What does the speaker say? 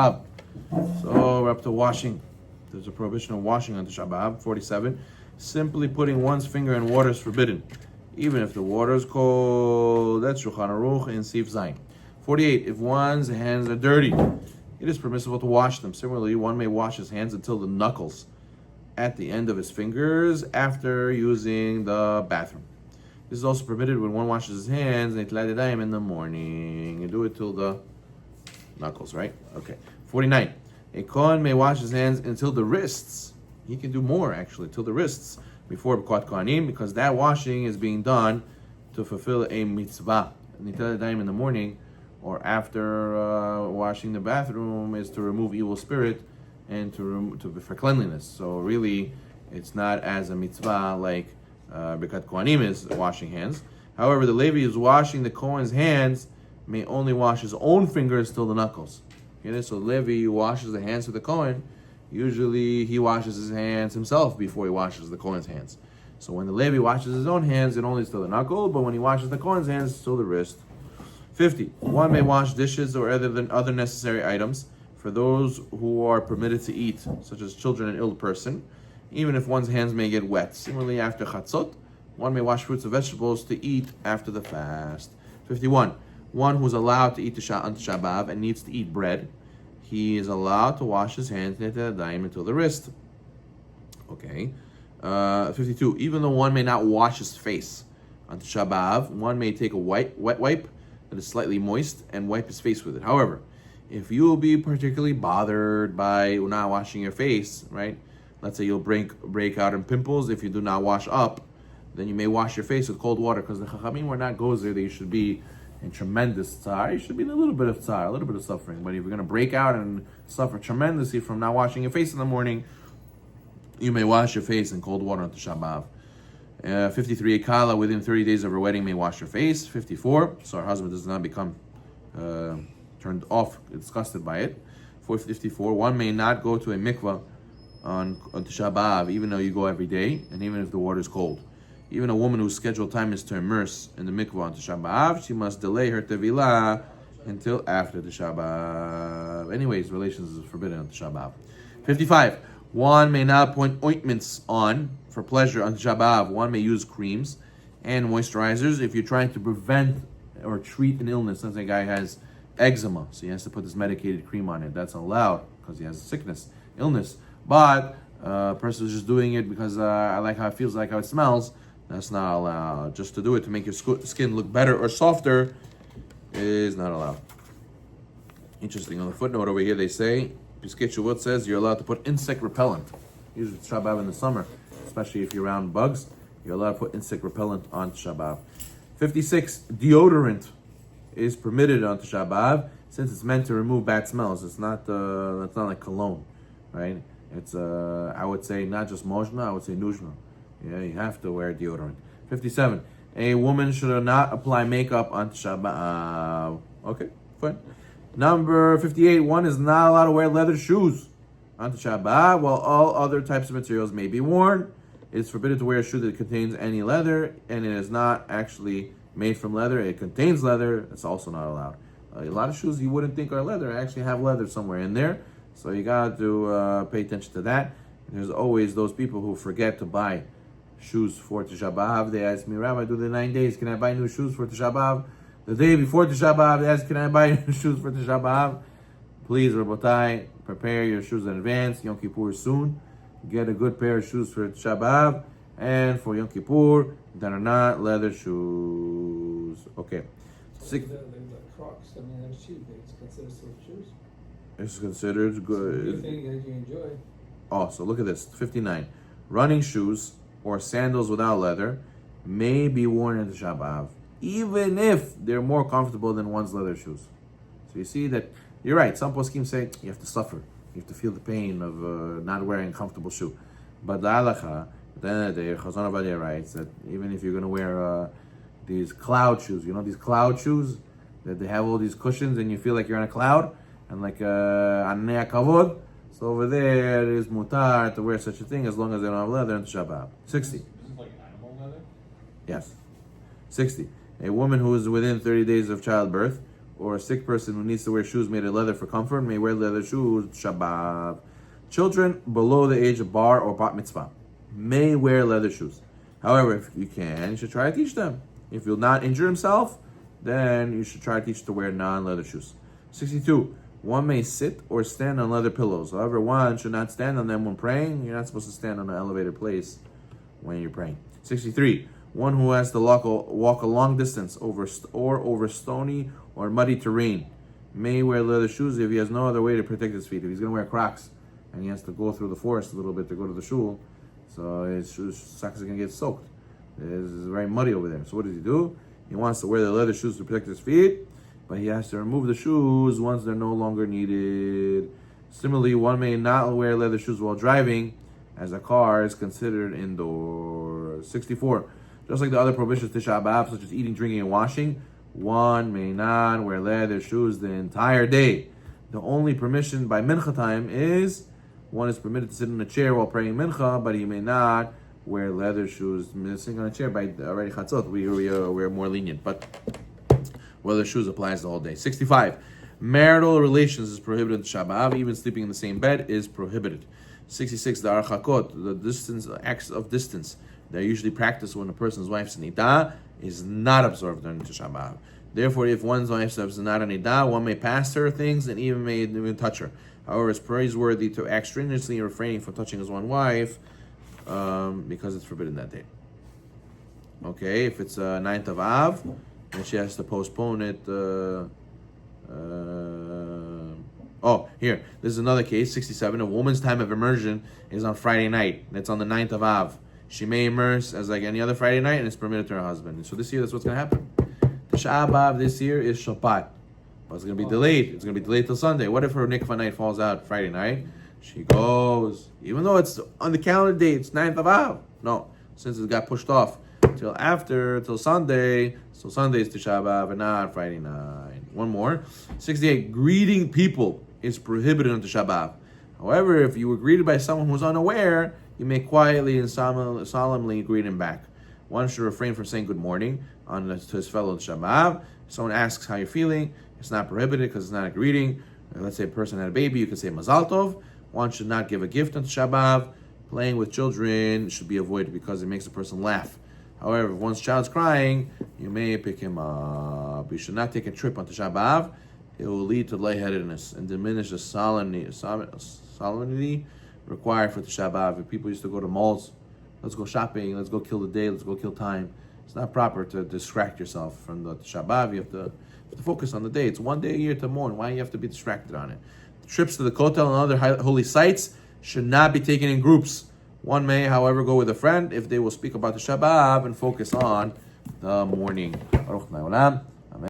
So we're up to washing. There's a prohibition of washing on Tisha B'Av. 47. Simply putting one's finger in water is forbidden, even if the water is cold. That's Shulchan Aruch in Sif Zayin. 48. If one's hands are dirty, it is permissible to wash them. Similarly, one may wash his hands until the knuckles at the end of his fingers after using the bathroom. This is also permitted when one washes his hands in the morning. You do it till the knuckles, right? Okay. 49. A Kohen may wash his hands until the wrists. He can do more, actually, till the wrists before B'kat Kohanim, because that washing is being done to fulfill a mitzvah. In the morning or after washing the bathroom is to remove evil spirit and for cleanliness. So really, it's not as a mitzvah like B'kat Kohanim is washing hands. However, the Levi is washing the Kohen's hands may only wash his own fingers till the knuckles. Okay, so Levi washes the hands of the Kohen. Usually he washes his hands himself before he washes the Kohen's hands. So when the Levi washes his own hands, it only is till the knuckle, but when he washes the Kohen's hands, it's till the wrist. 50. One may wash dishes or other necessary items for those who are permitted to eat, such as children and ill person, even if one's hands may get wet. Similarly, after chatzot, one may wash fruits and vegetables to eat after the fast. 51. One who is allowed to eat on Tisha B'Av and needs to eat bread, he is allowed to wash his hands until the wrist. Okay. 52. Even though one may not wash his face on Tisha B'Av, one may take a wet wipe that is slightly moist and wipe his face with it. However, if you will be particularly bothered by not washing your face, right? Let's say you'll break out in pimples if you do not wash up, then you may wash your face with cold water, because the Chachamim were not gozer that you should be in tremendous tzar. You should be in a little bit of tzar, a little bit of suffering. But if you're going to break out and suffer tremendously from not washing your face in the morning, you may wash your face in cold water on Tisha B'Av. 53, a kala within 30 days of her wedding may wash her face. 54, so her husband does not become turned off, disgusted by it. 54, one may not go to a mikvah on Tisha B'Av, even though you go every day, and even if the water is cold. Even a woman whose scheduled time is to immerse in the mikvah on Tisha B'Av, she must delay her tevilah until after Tisha B'Av. Anyways, relations is forbidden on Tisha B'Av. 55. One may not put ointments on for pleasure on Tisha B'Av. One may use creams and moisturizers if you're trying to prevent or treat an illness. Let's say a guy has eczema, so he has to put this medicated cream on it. That's allowed because he has a sickness, illness. But a person is just doing it because I like how it feels, like how it smells. That's not allowed. Just to do it to make your skin look better or softer is not allowed. Interesting. On the footnote over here, they say, Piskei Teshuvot says you're allowed to put insect repellent. Usually Tisha B'Av in the summer, especially if you're around bugs, you're allowed to put insect repellent on Tisha B'Av. 56. Deodorant is permitted on Tisha B'Av since it's meant to remove bad smells. It's not like cologne, right? It's I would say not just mojna, I would say nujna. Yeah, you have to wear deodorant. 57. A woman should not apply makeup on Tisha B'Av. Okay, fine. Number 58. One is not allowed to wear leather shoes on Tisha B'Av, while all other types of materials may be worn. It is forbidden to wear a shoe that contains any leather, and it is not actually made from leather. It contains leather. It's also not allowed. A lot of shoes you wouldn't think are leather actually have leather somewhere in there, so you got to pay attention to that. There's always those people who forget to buy shoes for Tisha B'Av. They ask me, Rabbi, do the 9 days, can I buy new shoes for Tisha B'Av? The day before Tisha B'Av, they ask, can I buy new shoes for Tisha B'Av? Please, Rabotai, prepare your shoes in advance. Yom Kippur soon. Get a good pair of shoes for Tisha B'Av and for Yom Kippur that are not leather shoes. Okay. The Crocs, I mean, that's cheap. It's considered still shoes. It's considered good. It's a thing that you enjoy. Oh, so look at this. 59. Running shoes or sandals without leather may be worn in Tisha B'Av, even if they're more comfortable than one's leather shoes. So you see that you're right. Some poskim say you have to suffer. You have to feel the pain of not wearing a comfortable shoe. But the halacha, at the end of the day, Chazon Ovadia writes that even if you're going to wear these cloud shoes, you know, these cloud shoes, that they have all these cushions and you feel like you're on a cloud, and like Anei Kavod, so over there, it is mutar to wear such a thing as long as they don't have leather in Tisha B'Av. 60. Is this like animal leather? Yes. 60. A woman who is within 30 days of childbirth or a sick person who needs to wear shoes made of leather for comfort may wear leather shoes, shabab. Children below the age of bar or bat mitzvah may wear leather shoes. However, if you can, you should try to teach them. If you'll not injure himself, then you should try to teach to wear non-leather shoes. 62. One may sit or stand on leather pillows. However, one should not stand on them when praying. You're not supposed to stand on an elevated place when you're praying. 63. One who has to walk a long distance over stony or muddy terrain may wear leather shoes if he has no other way to protect his feet. If he's going to wear Crocs and he has to go through the forest a little bit to go to the shul, so his socks are going to get soaked. It's very muddy over there. So what does he do? He wants to wear the leather shoes to protect his feet, but he has to remove the shoes once they're no longer needed. Similarly, one may not wear leather shoes while driving, as a car is considered indoors. 64. Just like the other prohibitions Tisha B'Av, such as eating, drinking, and washing, one may not wear leather shoes the entire day. The only permission by mincha time is one is permitted to sit in a chair while praying mincha, but he may not wear leather shoes. Sitting on a chair by already chatzot, we're more lenient, but leather shoes applies the whole day. 65. Marital relations is prohibited in Tisha B'Av. Even sleeping in the same bed is prohibited. 66. The archakot, the distance, acts of distance, they're usually practiced when a person's wife's nida is not observed during Tisha B'Av. Therefore, if one's wife is not a nida, one may pass her things and even touch her. However, it's praiseworthy to act strenuously refraining from touching his one wife because it's forbidden that day. Okay, if it's 9th of Av, then she has to postpone it. Here, this is another case, 67. A woman's time of immersion is on Friday night. That's on the 9th of Av. She may immerse as like any other Friday night, and it's permitted to her husband. And so this year, that's what's going to happen. Tisha B'Av this year is Shabbat. But it's going to be delayed. It's going to be delayed till Sunday. What if her nikva night falls out Friday night? She goes, even though it's on the calendar date, it's 9th of Av. No, since it got pushed off till Sunday. So Sunday is Tisha B'Av and not Friday night. One more. 68. Greeting people is prohibited on Tisha B'Av. However, if you were greeted by someone who was unaware, you may quietly and solemnly greet him back. One should refrain from saying good morning to his fellow Tisha B'Av. If someone asks how you're feeling, it's not prohibited because it's not a greeting. Let's say a person had a baby, you could say Mazal Tov. One should not give a gift on Tisha B'Av. Playing with children should be avoided because it makes a person laugh. However, if one's child's crying, you may pick him up. You should not take a trip on Tisha B'Av. It will lead to lightheadedness and diminish the solemnity required for Tisha B'Av. If people used to go to malls, let's go shopping, let's go kill the day, let's go kill time. It's not proper to distract yourself from the Tisha B'Av. You have to focus on the day. It's one day a year to mourn. Why do you have to be distracted on it? Trips to the Kotel and other holy sites should not be taken in groups. One may, however, go with a friend if they will speak about the Tisha B'Av and focus on the mourning. Baruch Adonai Olam.